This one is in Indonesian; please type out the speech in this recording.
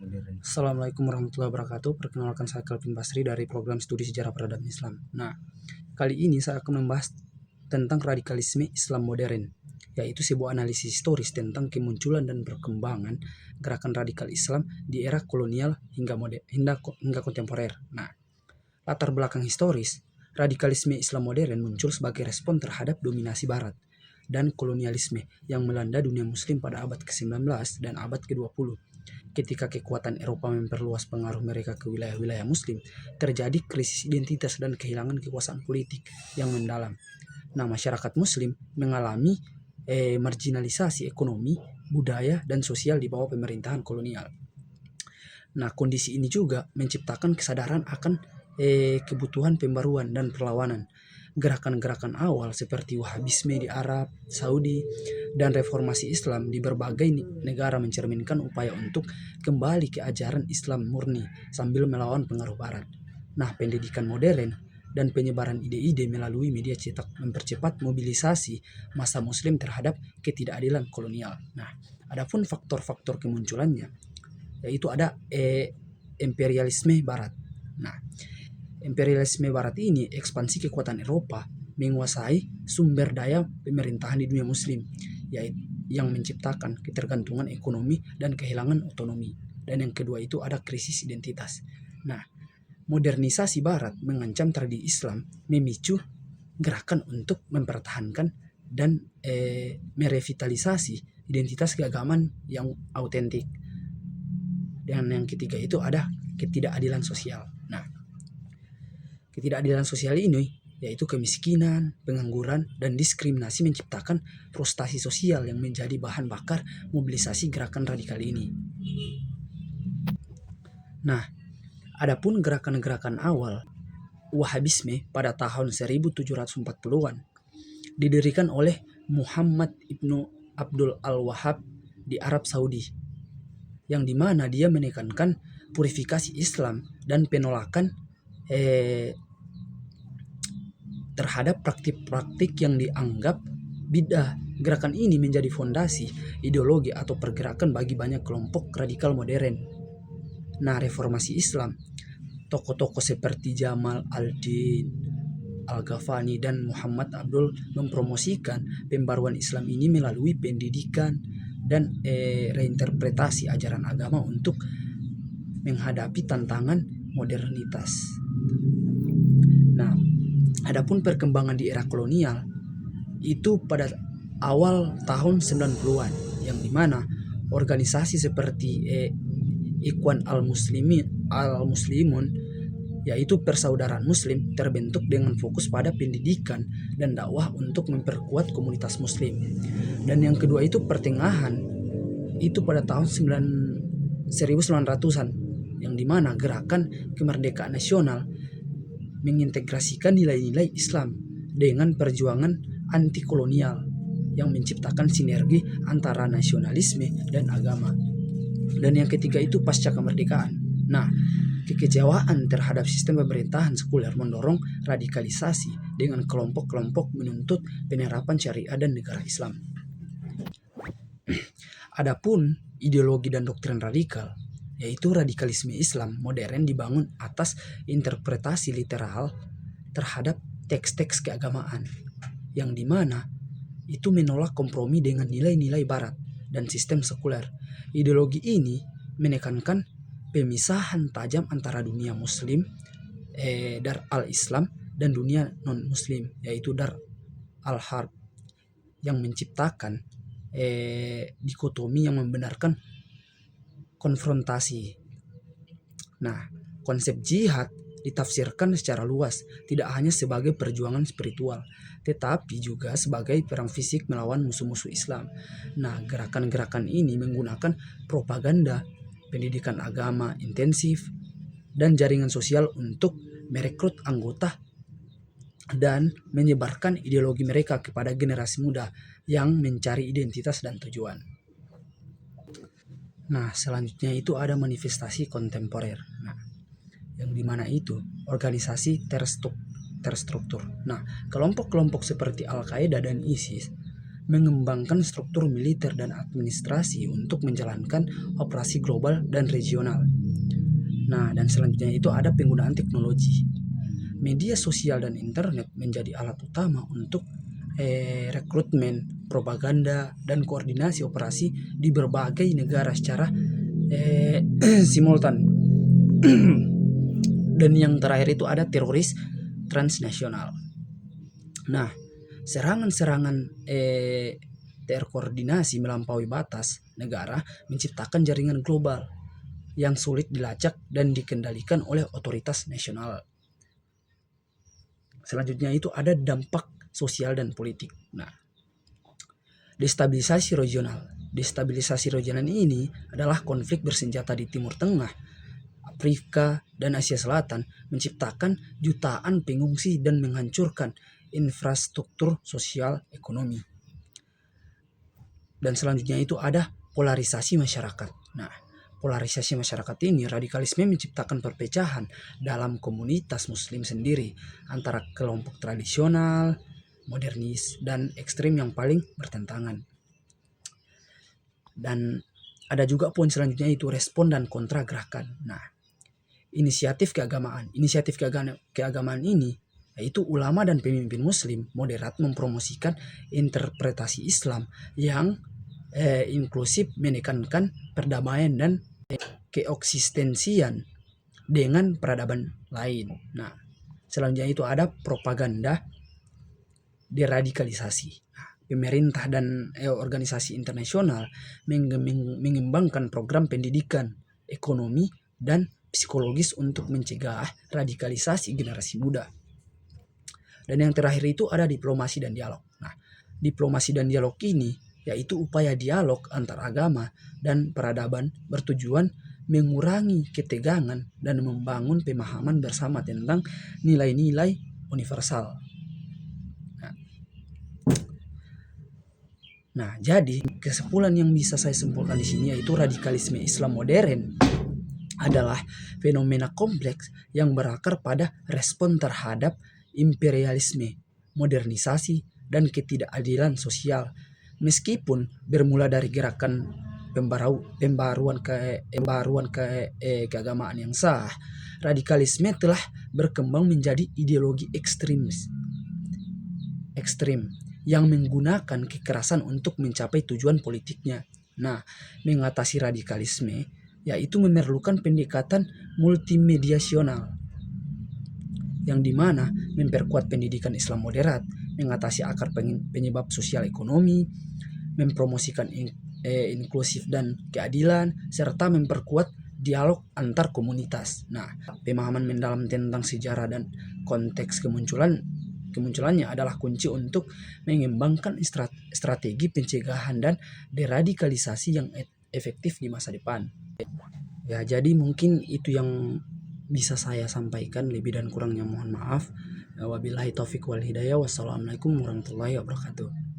modern. Assalamualaikum warahmatullahi wabarakatuh. Perkenalkan, saya Kelvin Basri dari program studi sejarah peradaban Islam. Nah, kali ini saya akan membahas tentang radikalisme Islam modern, yaitu sebuah analisis historis tentang kemunculan dan perkembangan gerakan radikal Islam di era kolonial hingga kontemporer. Nah, latar belakang historis, radikalisme Islam modern muncul sebagai respon terhadap dominasi Barat dan kolonialisme yang melanda dunia Muslim pada abad ke-19 dan abad ke-20. Ketika kekuatan Eropa memperluas pengaruh mereka ke wilayah-wilayah Muslim, terjadi krisis identitas dan kehilangan kekuasaan politik yang mendalam. Nah, masyarakat Muslim mengalami marginalisasi ekonomi, budaya, dan sosial di bawah pemerintahan kolonial. Nah, kondisi ini juga menciptakan kesadaran akan kebutuhan pembaruan dan perlawanan. Gerakan-gerakan awal seperti Wahhabisme di Arab, Saudi, dan reformasi Islam di berbagai negara mencerminkan upaya untuk kembali ke ajaran Islam murni sambil melawan pengaruh Barat. Nah, pendidikan modern dan penyebaran ide-ide melalui media cetak mempercepat mobilisasi massa Muslim terhadap ketidakadilan kolonial. Nah, adapun faktor-faktor kemunculannya, yaitu ada imperialisme Barat. Nah, imperialisme Barat ini ekspansi kekuatan Eropa menguasai sumber daya pemerintahan di dunia Muslim, yaitu yang menciptakan ketergantungan ekonomi dan kehilangan otonomi. Dan yang kedua itu ada krisis identitas. Nah, modernisasi Barat mengancam tradisi Islam, memicu gerakan untuk mempertahankan dan merevitalisasi identitas keagamaan yang autentik. Dan yang ketiga itu ada ketidakadilan sosial. Nah, ketidakadilan sosial ini yaitu kemiskinan, pengangguran, dan diskriminasi menciptakan frustasi sosial yang menjadi bahan bakar mobilisasi gerakan radikal ini. Nah, adapun gerakan-gerakan awal Wahhabisme pada tahun 1740-an didirikan oleh Muhammad ibnu Abdul al-Wahhab di Arab Saudi, yang dimana dia menekankan purifikasi Islam dan penolakan terhadap praktik-praktik yang dianggap bid'ah. Gerakan ini menjadi fondasi ideologi atau pergerakan bagi banyak kelompok radikal modern. Nah, reformasi Islam, tokoh-tokoh seperti Jamal al-Din Al-Ghazali dan Muhammad Abdul mempromosikan pembaruan Islam ini melalui pendidikan dan reinterpretasi ajaran agama untuk menghadapi tantangan modernitas. Nah, adapun perkembangan di era kolonial itu pada awal tahun 90-an, yang dimana organisasi seperti Ikhwan al-Muslimun, yaitu persaudaraan Muslim, terbentuk dengan fokus pada pendidikan dan dakwah untuk memperkuat komunitas Muslim. Dan yang kedua itu pertengahan itu pada tahun 1900-an, yang dimana gerakan kemerdekaan nasional mengintegrasikan nilai-nilai Islam dengan perjuangan anti kolonial yang menciptakan sinergi antara nasionalisme dan agama. Dan yang ketiga itu pasca kemerdekaan. Nah, kekecewaan terhadap sistem pemerintahan sekuler mendorong radikalisasi dengan kelompok-kelompok menuntut penerapan syariah dan negara Islam. Adapun ideologi dan doktrin radikal, yaitu radikalisme Islam modern dibangun atas interpretasi literal terhadap teks-teks keagamaan, yang dimana itu menolak kompromi dengan nilai-nilai Barat dan sistem sekuler. Ideologi ini menekankan pemisahan tajam antara dunia Muslim, Dar al-Islam, dan dunia non-Muslim, yaitu Dar al-Harb, yang menciptakan dikotomi yang membenarkan konfrontasi. Nah, konsep jihad ditafsirkan secara luas, tidak hanya sebagai perjuangan spiritual, tetapi juga sebagai perang fisik melawan musuh-musuh Islam. Nah, gerakan-gerakan ini menggunakan propaganda, pendidikan agama intensif, dan jaringan sosial untuk merekrut anggota dan menyebarkan ideologi mereka kepada generasi muda yang mencari identitas dan tujuan. Nah, selanjutnya itu ada manifestasi kontemporer. Nah, yang dimana itu organisasi terstruktur. Nah, kelompok-kelompok seperti Al-Qaeda dan ISIS mengembangkan struktur militer dan administrasi untuk menjalankan operasi global dan regional. Nah, dan selanjutnya itu ada penggunaan teknologi. Media sosial dan internet menjadi alat utama untuk rekrutmen, propaganda, dan koordinasi operasi di berbagai negara secara simultan. Dan yang terakhir itu ada teroris transnasional. Nah, serangan-serangan terkoordinasi melampaui batas negara menciptakan jaringan global yang sulit dilacak dan dikendalikan oleh otoritas nasional. Selanjutnya itu ada dampak sosial dan politik. Nah, destabilisasi regional. Destabilisasi regional ini adalah konflik bersenjata di Timur Tengah, Afrika, dan Asia Selatan menciptakan jutaan pengungsi dan menghancurkan infrastruktur sosial ekonomi. Dan selanjutnya itu ada polarisasi masyarakat. Nah, polarisasi masyarakat ini, radikalisme menciptakan perpecahan dalam komunitas muslim sendiri antara kelompok tradisional, modernis, dan ekstrim yang paling bertentangan. Dan ada juga poin selanjutnya itu respon dan kontra gerakan. Nah, inisiatif keagamaan. Inisiatif keagamaan ini yaitu ulama dan pemimpin muslim moderat mempromosikan interpretasi Islam yang inklusif, menekankan perdamaian dan keeksistensian dengan peradaban lain. Nah, selanjutnya itu ada propaganda deradikalisasi. Nah, pemerintah dan organisasi internasional mengembangkan program pendidikan, ekonomi, dan psikologis untuk mencegah radikalisasi generasi muda. Dan yang terakhir itu ada diplomasi dan dialog. Nah, diplomasi dan dialog ini yaitu upaya dialog antar agama dan peradaban bertujuan mengurangi ketegangan dan membangun pemahaman bersama tentang nilai-nilai universal. Nah, jadi kesimpulan yang bisa saya simpulkan di sini yaitu radikalisme Islam modern adalah fenomena kompleks yang berakar pada respon terhadap imperialisme, modernisasi, dan ketidakadilan sosial. Meskipun bermula dari gerakan pembaruan keagamaan yang sah, radikalisme telah berkembang menjadi ideologi ekstrim yang menggunakan kekerasan untuk mencapai tujuan politiknya. Nah, mengatasi radikalisme yaitu memerlukan pendekatan multimediasional yang dimana memperkuat pendidikan Islam moderat, mengatasi akar penyebab sosial ekonomi, mempromosikan inklusif dan keadilan, serta memperkuat dialog antar komunitas. Nah, pemahaman mendalam tentang sejarah dan konteks kemunculannya adalah kunci untuk mengembangkan strategi pencegahan dan deradikalisasi yang efektif di masa depan. Ya, jadi mungkin itu yang bisa saya sampaikan, lebih dan kurangnya mohon maaf. Wabillahi taufik wal hidayah. Wassalamualaikum warahmatullahi wabarakatuh.